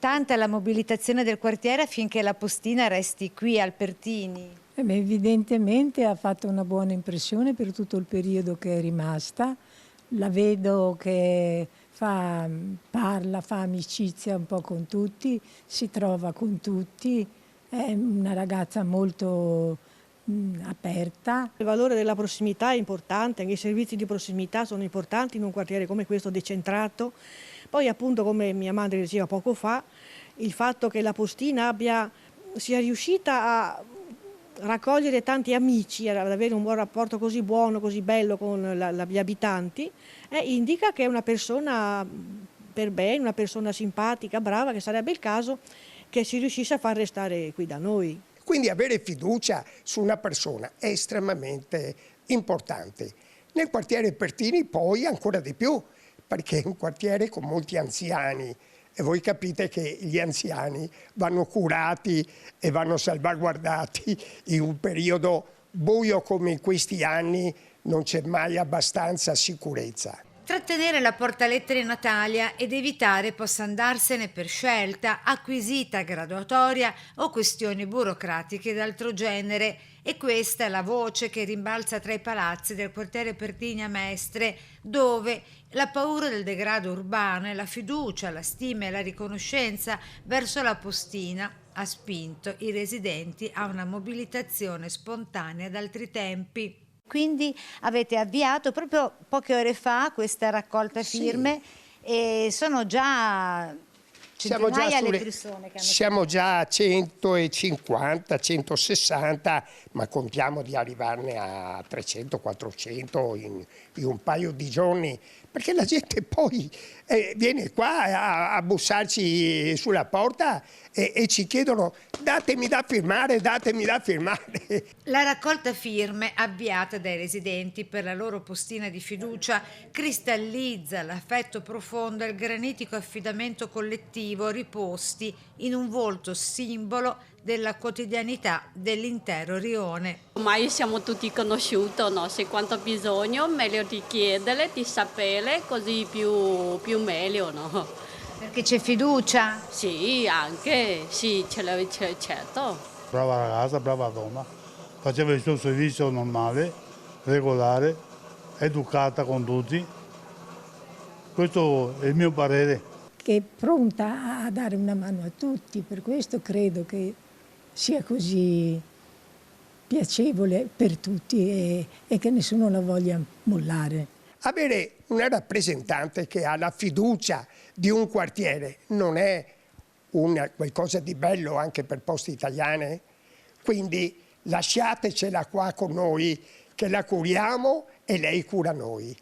importante la mobilitazione del quartiere affinché la postina resti qui al Pertini? Evidentemente ha fatto una buona impressione per tutto il periodo che è rimasta. La vedo che parla, fa amicizia un po' con tutti, si trova con tutti, è una ragazza molto aperta. Il valore della prossimità è importante, anche i servizi di prossimità sono importanti in un quartiere come questo decentrato. Poi appunto, come mia madre diceva poco fa, il fatto che la postina sia riuscita a raccogliere tanti amici, ad avere un buon rapporto così buono, così bello con gli abitanti, indica che è una persona per bene, una persona simpatica, brava, che sarebbe il caso che si riuscisse a far restare qui da noi. Quindi avere fiducia su una persona è estremamente importante. Nel quartiere Pertini poi ancora di più, perché è un quartiere con molti anziani e voi capite che gli anziani vanno curati e vanno salvaguardati in un periodo buio come in questi anni, non c'è mai abbastanza sicurezza. Trattenere la portalettere Natalia ed evitare possa andarsene per scelta, acquisita, graduatoria o questioni burocratiche d'altro genere. E questa è la voce che rimbalza tra i palazzi del quartiere Pertini a Mestre, dove la paura del degrado urbano e la fiducia, la stima e la riconoscenza verso la postina ha spinto i residenti a una mobilitazione spontanea d'altri tempi. Quindi avete avviato proprio poche ore fa questa raccolta firme, sì. E sono già centinaia le persone che hanno... Siamo già a 150, 160, ma contiamo di arrivarne a 300, 400 in un paio di giorni, perché la gente poi viene qua a bussarci sulla porta e ci chiedono datemi da firmare, datemi da firmare. La raccolta firme avviata dai residenti per la loro postina di fiducia cristallizza l'affetto profondo e il granitico affidamento collettivo riposti in un volto simbolo della quotidianità dell'intero rione. Ormai siamo tutti conosciuti, no? Se quanto bisogno meglio di chiedere, di sapere, così più meglio, no? Perché c'è fiducia? Sì, anche, sì, c'è, certo. Brava ragazza, brava donna, faceva il suo servizio normale, regolare, educata con tutti. Questo è il mio parere. Che è pronta a dare una mano a tutti, per questo credo che sia così piacevole per tutti e che nessuno la voglia mollare. Avere una rappresentante che ha la fiducia di un quartiere non è qualcosa di bello anche per Poste Italiane? Quindi lasciatecela qua con noi, che la curiamo e lei cura noi.